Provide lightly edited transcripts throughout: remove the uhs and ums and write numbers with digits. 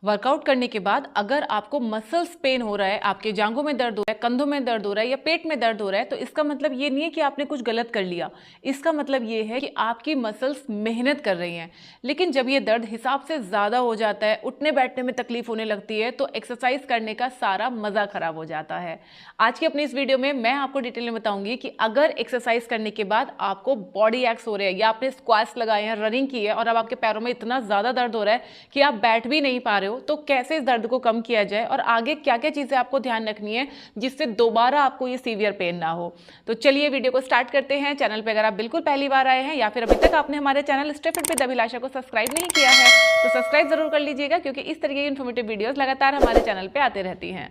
Workout करने के बाद अगर आपको मसल्स पेन हो रहा है, आपके जांघों में दर्द हो रहा है, कंधों में दर्द हो रहा है या पेट में दर्द हो रहा है, तो इसका मतलब ये नहीं है कि आपने कुछ गलत कर लिया। इसका मतलब ये है कि आपकी मसल्स मेहनत कर रही हैं। लेकिन जब ये दर्द हिसाब से ज़्यादा हो जाता है, उठने बैठने में तकलीफ होने लगती है, तो एक्सरसाइज करने का सारा मज़ा खराब हो जाता है। आज की अपनी इस वीडियो में मैं आपको डिटेल में बताऊंगी कि अगर एक्सरसाइज करने के बाद आपको बॉडी एक्स हो रहे हैं या आपने स्क्वाट्स लगाए हैं, रनिंग की है और अब आपके पैरों में इतना ज़्यादा दर्द हो रहा है कि आप बैठ भी नहीं पा रहे हो, तो कैसे इस दर्द को कम किया जाए और आगे क्या क्या चीजें आपको ध्यान रखनी है जिससे दोबारा आपको ये सीवियर पेन ना हो। तो चलिए वीडियो को स्टार्ट करते हैं। चैनल पे अगर आप बिल्कुल पहली बार आए हैं या फिर अभी तक आपने हमारे चैनल स्टे फिट विद अभिलाषा को सब्सक्राइब नहीं किया है तो सब्सक्राइब जरूर कर लीजिएगा, क्योंकि इस तरीके की इन्फॉर्मेटिव वीडियोस लगातार हमारे चैनल पे आते रहती हैं।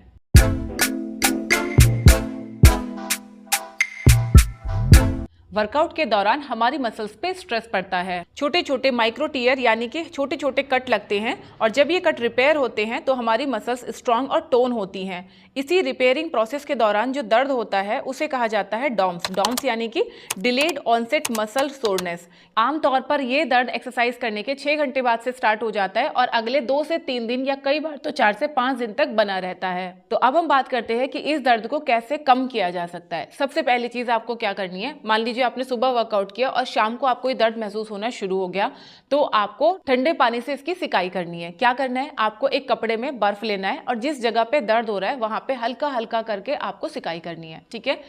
वर्कआउट के दौरान हमारी मसल्स पे स्ट्रेस पड़ता है, छोटे छोटे माइक्रो टीयर यानी कि छोटे छोटे कट लगते हैं और जब ये कट रिपेयर होते हैं तो हमारी मसल्स स्ट्रांग और टोन होती हैं। इसी रिपेयरिंग प्रोसेस के दौरान जो दर्द होता है उसे कहा जाता है डॉम्स। डॉम्स यानी कि डिलेड ऑनसेट मसल सोरनेस। आमतौर पर यह दर्द एक्सरसाइज करने के 6 घंटे बाद से स्टार्ट हो जाता है और अगले 2 से 3 दिन या कई बार तो 4 से 5 दिन तक बना रहता है। तो अब हम बात करते हैं कि इस दर्द को कैसे कम किया जा सकता है। सबसे पहली चीज आपको क्या करनी है, मान लीजिए आपने सुबह वर्कआउट किया और शाम को आपको ये दर्द महसूस होना शुरू हो गया, तो आपको ठंडे पानी से इसकी सिकाई करनी है। क्या करना है, आपको एक कपड़े में बर्फ लेना है और जिस जगह पे दर्द हो रहा है वहां पे हल्का हल्का करके आपको सिकाई करनी है। ठीक है,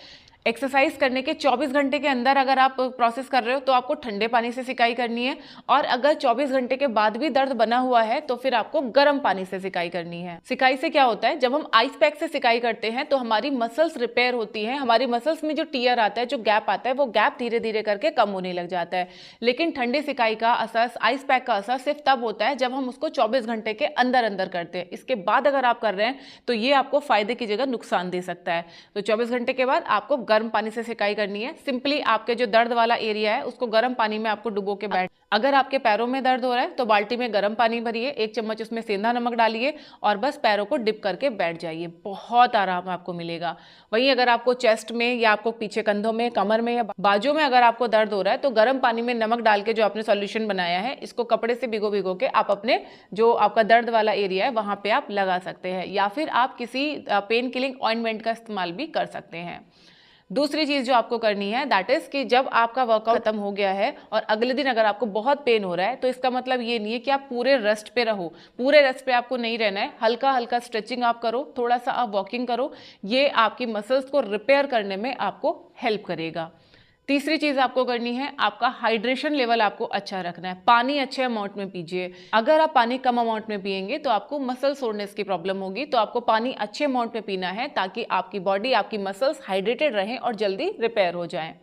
एक्सरसाइज करने के 24 घंटे के अंदर अगर आप प्रोसेस कर रहे हो तो आपको ठंडे पानी से सिकाई करनी है, और अगर 24 घंटे के बाद भी दर्द बना हुआ है तो फिर आपको गर्म पानी से सिकाई करनी है। सिकाई से क्या होता है, जब हम आइस पैक से सिकाई करते हैं तो हमारी मसल्स रिपेयर होती हैं, हमारी मसल्स में जो टीयर आता है, जो गैप आता है, वो गैप धीरे धीरे करके कम होने लग जाता है। लेकिन ठंडी सिकाई का असर, आइस पैक का असर सिर्फ तब होता है जब हम उसको 24 घंटे के अंदर अंदर करते हैं। इसके बाद अगर आप कर रहे हैं तो ये आपको फायदे की जगह नुकसान दे सकता है। तो 24 घंटे के बाद आपको गर्म पानी से सिकाई करनी है। सिंपली आपके जो दर्द वाला एरिया है उसको गर्म पानी में आपको डुबो के बैठ, अगर आपके पैरों में दर्द हो रहा है तो बाल्टी में गर्म पानी भरिए, 1 चम्मच उसमें सेंधा नमक डालिए और बस पैरों को डिप करके बैठ जाइए। बहुत आराम आपको मिलेगा। वहीं अगर आपको चेस्ट में या आपको पीछे कंधों में, कमर में या बाजू में अगर आपको दर्द हो रहा है तो गर्म पानी में नमक डाल के जो आपने सॉल्यूशन बनाया है इसको कपड़े से भिगो भिगो के आप अपने जो आपका दर्द वाला एरिया है वहां पे आप लगा सकते हैं, या फिर आप किसी पेन किलिंग ऑइंटमेंट का इस्तेमाल भी कर सकते हैं। दूसरी चीज जो आपको करनी है दैट इज कि जब आपका वर्कआउट खत्म हो गया है और अगले दिन अगर आपको बहुत पेन हो रहा है तो इसका मतलब ये नहीं है कि आप पूरे रेस्ट पे रहो। पूरे रेस्ट पे आपको नहीं रहना है, हल्का हल्का स्ट्रेचिंग आप करो, थोड़ा सा आप वॉकिंग करो, ये आपकी मसल्स को रिपेयर करने में आपको हेल्प करेगा। तीसरी चीज आपको करनी है, आपका हाइड्रेशन लेवल आपको अच्छा रखना है। पानी अच्छे अमाउंट में पीजिए। अगर आप पानी कम अमाउंट में पिएंगे तो आपको मसल सोरनेस की प्रॉब्लम होगी, तो आपको पानी अच्छे अमाउंट में पीना है ताकि आपकी बॉडी, आपकी मसल्स हाइड्रेटेड रहें और जल्दी रिपेयर हो जाएं।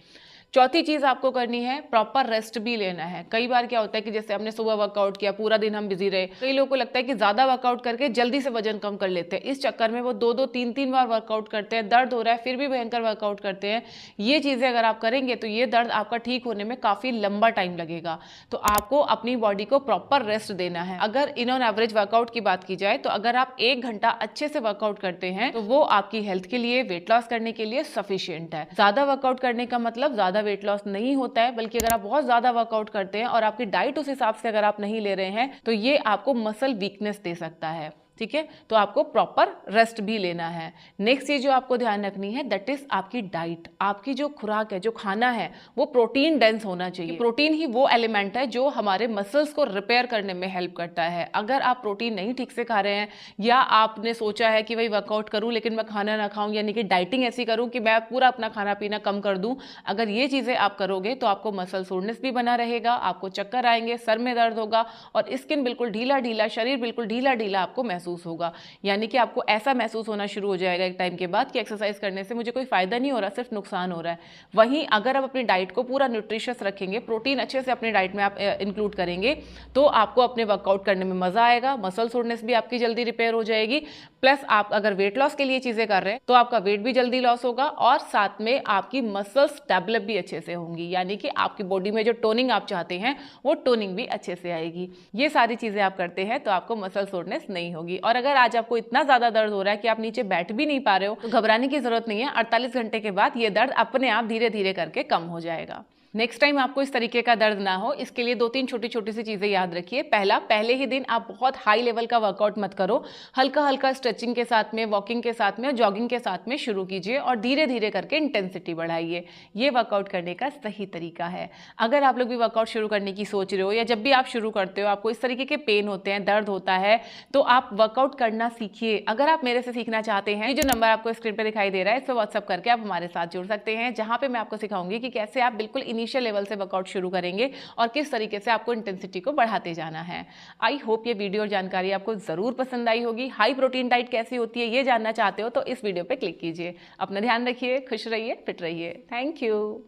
चौथी चीज आपको करनी है, प्रॉपर रेस्ट भी लेना है। कई बार क्या होता है कि जैसे हमने सुबह वर्कआउट किया, पूरा दिन हम बिजी रहे, कई लोगों को लगता है कि ज्यादा वर्कआउट करके जल्दी से वजन कम कर लेते हैं, इस चक्कर में वो 2-2, 3-3 बार वर्कआउट करते हैं, दर्द हो रहा है फिर भी भयंकर वर्कआउट करते हैं। ये चीजें अगर आप करेंगे तो ये दर्द आपका ठीक होने में काफी लंबा टाइम लगेगा। तो आपको अपनी बॉडी को प्रॉपर रेस्ट देना है। अगर इन ऑन एवरेज वर्कआउट की बात की जाए तो अगर आप 1 घंटा अच्छे से वर्कआउट करते हैं तो वो आपकी हेल्थ के लिए, वेट लॉस करने के लिए सफिशियंट है। ज्यादा वर्कआउट करने का मतलब ज्यादा वेट लॉस नहीं होता है, बल्कि अगर आप बहुत ज्यादा वर्कआउट करते हैं और आपकी डाइट उस हिसाब से अगर आप नहीं ले रहे हैं तो ये आपको मसल वीकनेस दे सकता है। ठीक है, तो आपको प्रॉपर रेस्ट भी लेना है। नेक्स्ट चीज जो आपको ध्यान रखनी है दैट इज आपकी डाइट। आपकी जो खुराक है, जो खाना है, वो प्रोटीन डेंस होना चाहिए। प्रोटीन ही वो एलिमेंट है जो हमारे मसल्स को रिपेयर करने में हेल्प करता है। अगर आप प्रोटीन नहीं ठीक से खा रहे हैं या आपने सोचा है कि भाई वर्कआउट करूं लेकिन मैं खाना ना खाऊं, यानी कि डाइटिंग ऐसी करूं कि मैं पूरा अपना खाना पीना कम कर दूं, अगर ये चीजें आप करोगे तो आपको मसल सोरनेस भी बना रहेगा, आपको चक्कर आएंगे, सर में दर्द होगा और स्किन बिल्कुल ढीला ढीला, शरीर बिल्कुल ढीला ढीला आपको महसूस होगा। यानी कि आपको ऐसा महसूस होना शुरू हो जाएगा एक टाइम के बाद कि एक्सरसाइज करने से मुझे कोई फायदा नहीं हो रहा, सिर्फ नुकसान हो रहा है। वहीं अगर आप अपनी डाइट को पूरा न्यूट्रिशियस रखेंगे, प्रोटीन अच्छे से अपनी डाइट में आप इंक्लूड करेंगे, तो आपको अपने वर्कआउट करने में मजा आएगा, मसल सोरनेस भी आपकी जल्दी रिपेयर हो जाएगी। प्लस आप अगर वेट लॉस के लिए चीजें कर रहे हैं तो आपका वेट भी जल्दी लॉस होगा और साथ में आपकी मसल्स डेवलप भी अच्छे से होंगी, यानी कि आपकी बॉडी में जो टोनिंग आप चाहते हैं वो टोनिंग भी अच्छे से आएगी। ये सारी चीजें आप करते हैं तो आपको मसल सोरनेस नहीं होगी। और अगर आज आपको इतना ज्यादा दर्द हो रहा है कि आप नीचे बैठ भी नहीं पा रहे हो तो घबराने की जरूरत नहीं है। 48 घंटे के बाद ये दर्द अपने आप धीरे धीरे करके कम हो जाएगा। नेक्स्ट टाइम आपको इस तरीके का दर्द ना हो, इसके लिए 2-3 छोटी छोटी सी चीज़ें याद रखिए। पहला, पहले ही दिन आप बहुत हाई लेवल का वर्कआउट मत करो। हल्का हल्का स्ट्रेचिंग के साथ में, वॉकिंग के साथ में और जॉगिंग के साथ में शुरू कीजिए और धीरे धीरे करके इंटेंसिटी बढ़ाइए। ये वर्कआउट करने का सही तरीका है। अगर आप लोग भी वर्कआउट शुरू करने की सोच रहे हो या जब भी आप शुरू करते हो आपको इस तरीके के पेन होते हैं, दर्द होता है, तो आप वर्कआउट करना सीखिए। अगर आप मेरे से सीखना चाहते हैं, जो नंबर आपको स्क्रीन पर दिखाई दे रहा है, इस पर व्हाट्सअप करके आप हमारे साथ जुड़ सकते हैं, जहां पे मैं आपको सिखाऊंगी कि कैसे आप बिल्कुल इनिशियल लेवल से वर्कआउट शुरू करेंगे और किस तरीके से आपको इंटेंसिटी को बढ़ाते जाना है। आई होप ये वीडियो और जानकारी आपको जरूर पसंद आई होगी। हाई प्रोटीन डाइट कैसी होती है ये जानना चाहते हो तो इस वीडियो पे क्लिक कीजिए। अपना ध्यान रखिए, खुश रहिए, फिट रहिए। Thank you.